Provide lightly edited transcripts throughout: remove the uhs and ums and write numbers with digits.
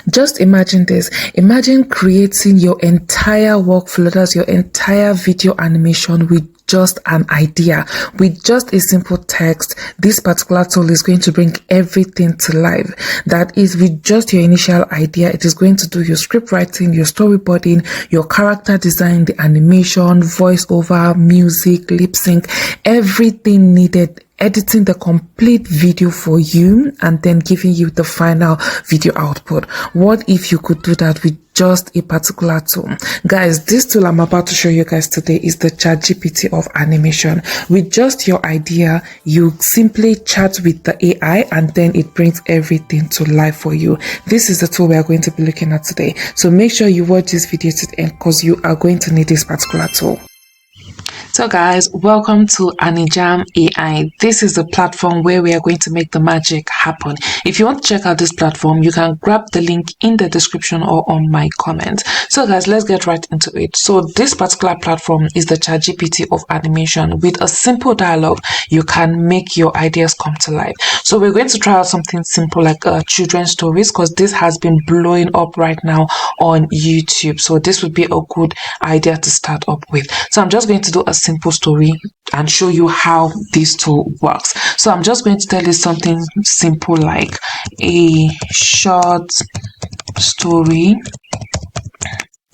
Just imagine this. Imagine creating your entire workflow, that's your entire video animation, with just an idea, with just a simple text. This particular tool is going to bring everything to life. That is, with just your initial idea, it is going to do your script writing, your storyboarding, your character design, the animation, voiceover, music, lip sync, everything needed, editing the complete video for you, and then giving you the final video output. What if you could do that with just a particular tool? Guys, this tool I'm about to show you guys today is the ChatGPT of animation. With just your idea, you simply chat with the AI and then it brings everything to life for you. This is the tool we are going to be looking at today. So make sure you watch this video to the end, because you are going to need this particular tool. So guys, welcome to Anijam AI. This is the platform where we are going to make the magic happen. If you want to check out this platform, you can grab the link in the description or on my comment. So guys, let's get right into it. So this particular platform is the ChatGPT of animation. With a simple dialogue, you can make your ideas come to life. So we're going to try out something simple like children's stories, because this has been blowing up right now on YouTube. So this would be a good idea to start up with. So I'm just going to do a simple story and show you how this tool works. So I'm just going to tell you something simple like a short story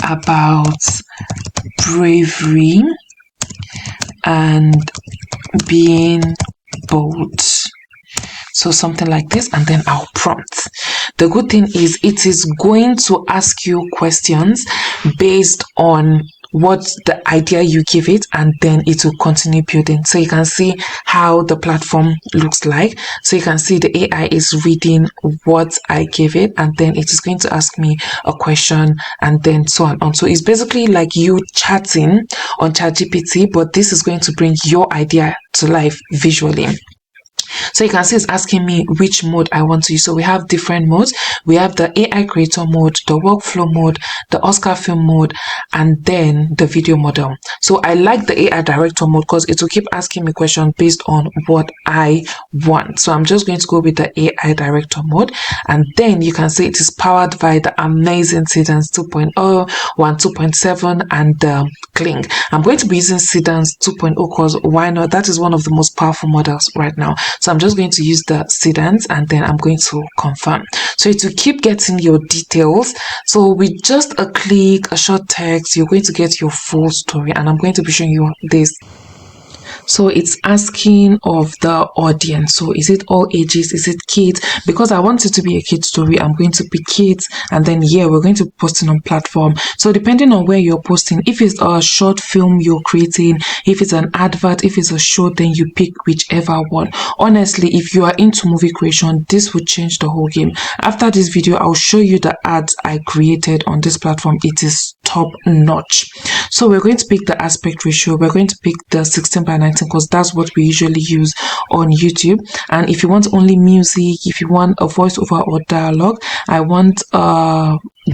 about bravery and being bold. So something like this, and then I'll prompt. The good thing is it is going to ask you questions based on what the idea you give it, and then it will continue building. So you can see how the platform looks like. So you can see the AI is reading what I gave it, and then it is going to ask me a question, and then so on. So it's basically like you chatting on ChatGPT, but this is going to bring your idea to life visually. So you can see it's asking me which mode I want to use. So we have different modes. We have the AI creator mode, the workflow mode, the Oscar film mode, and then the video model. So I like the AI director mode because it will keep asking me questions based on what I want. So I'm just going to go with the AI director mode, and then you can see it is powered by the amazing Seedance 2.0, 2.7, and Kling. I'm going to be using Seedance 2.0 because why not? That is one of the most powerful models right now. So I'm just going to use the Seedance, and then I'm going to confirm. So it will keep getting your details. So with just a click, a short text, you're going to get your full story, and I'm going to be showing you this. So it's asking of the audience. So is it all ages? Is it kids? Because I want it to be a kid story, I'm going to pick kids, and then we're going to post it on platform. So depending on where you're posting, if it's a short film you're creating, if it's an advert, if it's a show, then you pick whichever one. Honestly, if you are into movie creation, this would change the whole game. After this video, I'll show you the ads I created on this platform. It is top notch. So we're going to pick the aspect ratio. We're going to pick the 16:9 because that's what we usually use on YouTube. And if you want only music, if you want a voiceover or dialogue, I want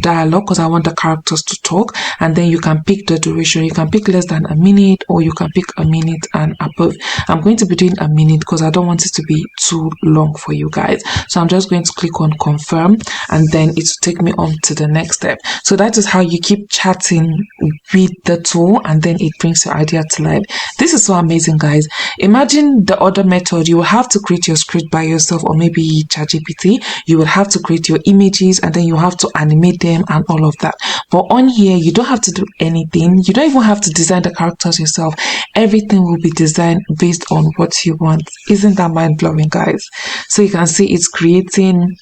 dialogue because I want the characters to talk. And then you can pick the duration. You can pick less than a minute, or you can pick a minute and above. I'm going to be doing a minute because I don't want it to be too long for you guys. So I'm just going to click on confirm, and then it will take me on to the next step. So that is how you keep chatting with the tool, and then it brings your idea to life. This is so amazing, guys. Imagine the other method. You will have to create your script by yourself, or maybe ChatGPT. You will have to create your images, and then you have to animate them and all of that. But on here, you don't have to do anything. You don't even have to design the characters yourself. Everything will be designed based on what you want. Isn't that mind-blowing, guys? So you can see it's creating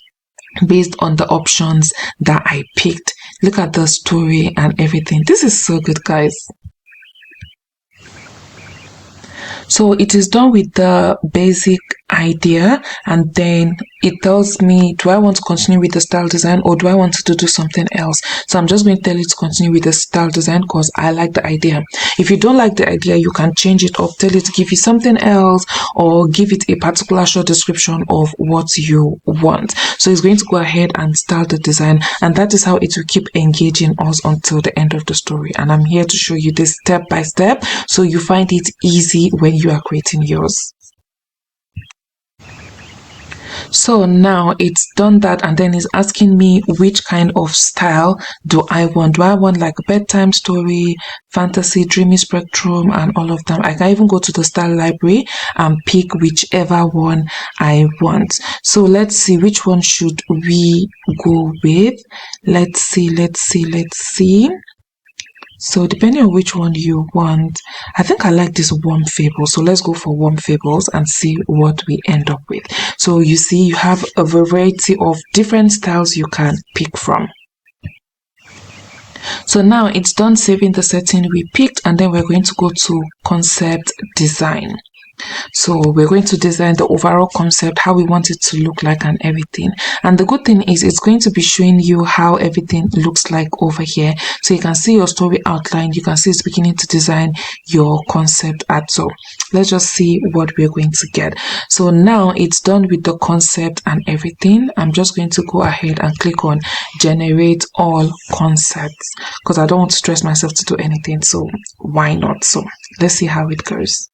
based on the options that I picked. Look at the story and everything. This is so good, guys. So it is done with the basic idea, and then it tells me, do I want to continue with the style design, or do I want to do something else? So I'm just going to tell it to continue with the style design because I like the idea. If you don't like the idea, you can change it up, tell it to give you something else, or give it a particular short description of what you want. So it's going to go ahead and start the design, and that is how it will keep engaging us until the end of the story. And I'm here to show you this step by step so you find it easy when you are creating yours. So now it's done that, and then it's asking me which kind of style do I want. Do I want like bedtime story, fantasy, dreamy spectrum, and all of them? I can even go to the style library and pick whichever one I want. So let's see, which one should we go with? Let's see. So depending on which one you want, I think I like this warm fables. So let's go for warm fables and see what we end up with. So you see, you have a variety of different styles you can pick from. So now it's done saving the setting we picked, and then we're going to go to concept design. So we're going to design the overall concept, how we want it to look like and everything. And the good thing is it's going to be showing you how everything looks like over here. So you can see your story outline. You can see it's beginning to design your concept art. So let's just see what we're going to get. So now it's done with the concept and everything. I'm just going to go ahead and click on generate all concepts because I don't want to stress myself to do anything. So why not? So let's see how it goes.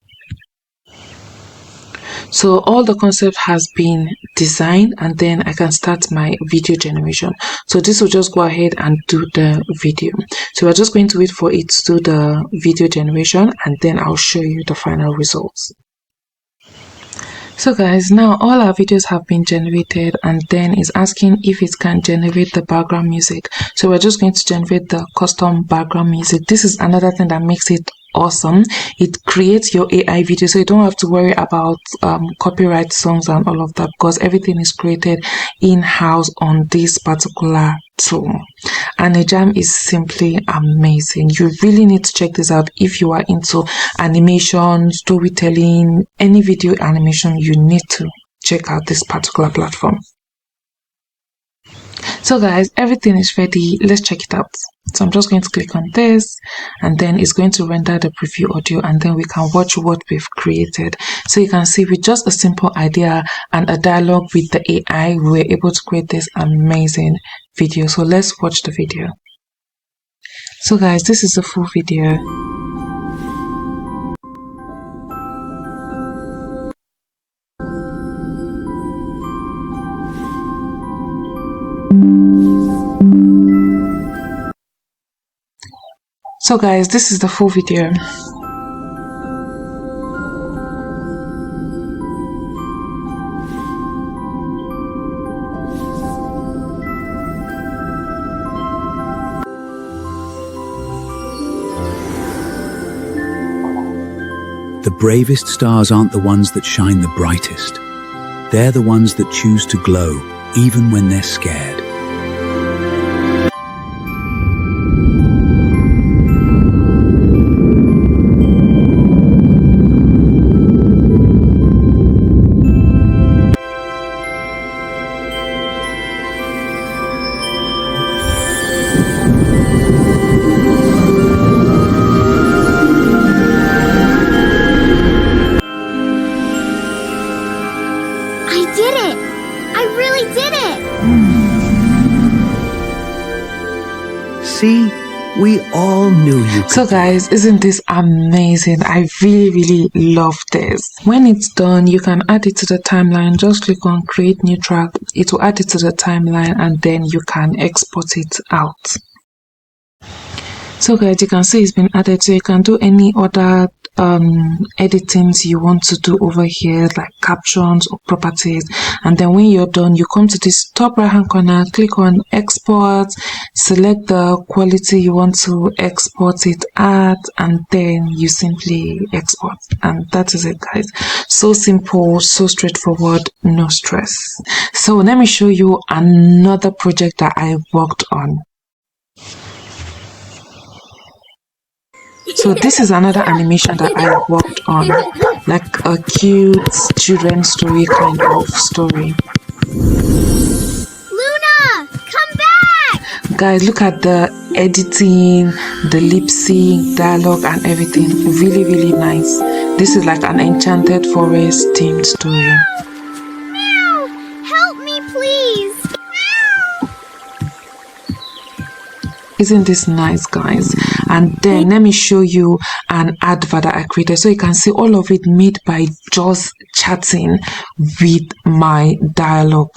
So all the concept has been designed, and then I can start my video generation. So this will just go ahead and do the video. So we're just going to wait for it to do the video generation, and then I'll show you the final results. So guys, now all our videos have been generated, and then it's asking if it can generate the background music. So we're just going to generate the custom background music. This is another thing that makes it awesome. It creates your AI video, so you don't have to worry about copyright songs and all of that, because everything is created in-house on this particular tool. Anijam is simply amazing. You really need to check this out if you are into animation, storytelling, any video animation. You need to check out this particular platform. So guys, everything is ready. Let's check it out. So I'm just going to click on this, and then it's going to render the preview audio, and then we can watch what we've created. So you can see with just a simple idea and a dialogue with the AI, we were able to create this amazing video. So let's watch the video. So guys, this is the full video. So guys, this is the full video. The bravest stars aren't the ones that shine the brightest. They're the ones that choose to glow, even when they're scared. See, we all knew you could. So guys, isn't this amazing? I really love this. When it's done, you can add it to the timeline. Just click on create new track. It will add it to the timeline, and then you can export it out. So guys, you can see it's been added, so you can do any other editings you want to do over here, like captions or properties. And then when you're done, you come to this top right hand corner, click on export, select the quality you want to export it at, and then you simply export, and that is it guys. So simple, so straightforward, no stress. So let me show you another project that I worked on. So this is another animation that I worked on, like a cute children's story kind of story. Luna, come back! Guys, look at the editing, the lip sync, dialogue and everything. Really nice. This is like an enchanted forest themed story. Meow! Help me, please! Isn't this nice guys? And then let me show you an advert that I created, so you can see all of it made by just chatting with my dialogue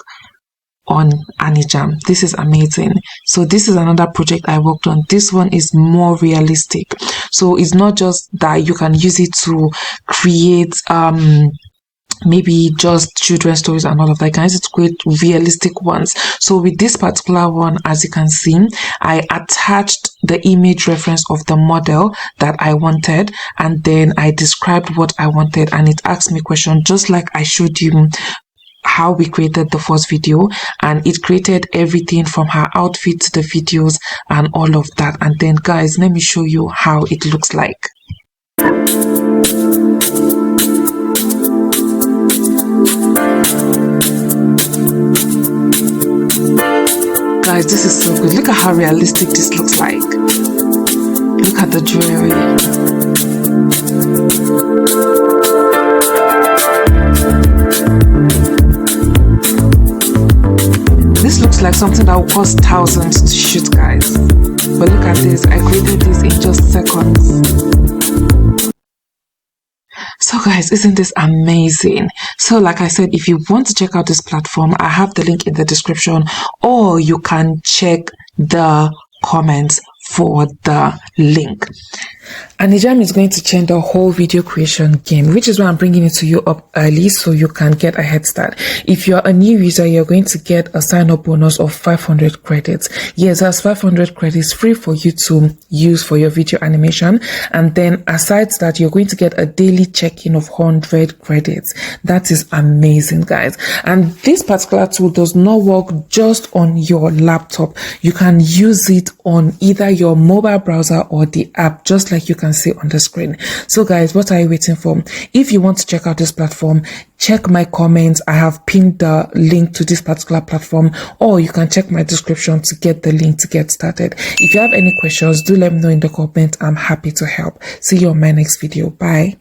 on Anijam. This is amazing. So this is another project I worked on. This one is more realistic. So it's not just that you can use it to create maybe just children's stories and all of that. You can use it to create realistic ones. So with this particular one, as you can see, I attached the image reference of the model that I wanted, and then I described what I wanted, and it asked me questions just like I showed you how we created the first video, and it created everything from her outfit to the videos and all of that. And then guys, let me show you how it looks like. Guys, this is so good. Look at how realistic this looks like. Look at the jewelry. This looks like something that will cost thousands to shoot, guys. But look at this. I created this in just seconds. So guys, isn't this amazing? So like I said, if you want to check out this platform, I have the link in the description, or you can check the comments for the link. Anijam is going to change the whole video creation game, which is why I'm bringing it to you up early so you can get a head start. If you're a new user, you're going to get a sign-up bonus of 500 credits. Yes, that's 500 credits free for you to use for your video animation. And then aside that, you're going to get a daily check-in of 100 credits. That is amazing, guys. And this particular tool does not work just on your laptop. You can use it on either your mobile browser or the app, just like you can see on the screen. So guys, what are you waiting for? If you want to check out this platform, check my comments. I have pinned the link to this particular platform, or you can check my description to get the link to get started. If you have any questions, do let me know in the comments. I'm happy to help. See you on my next video. Bye.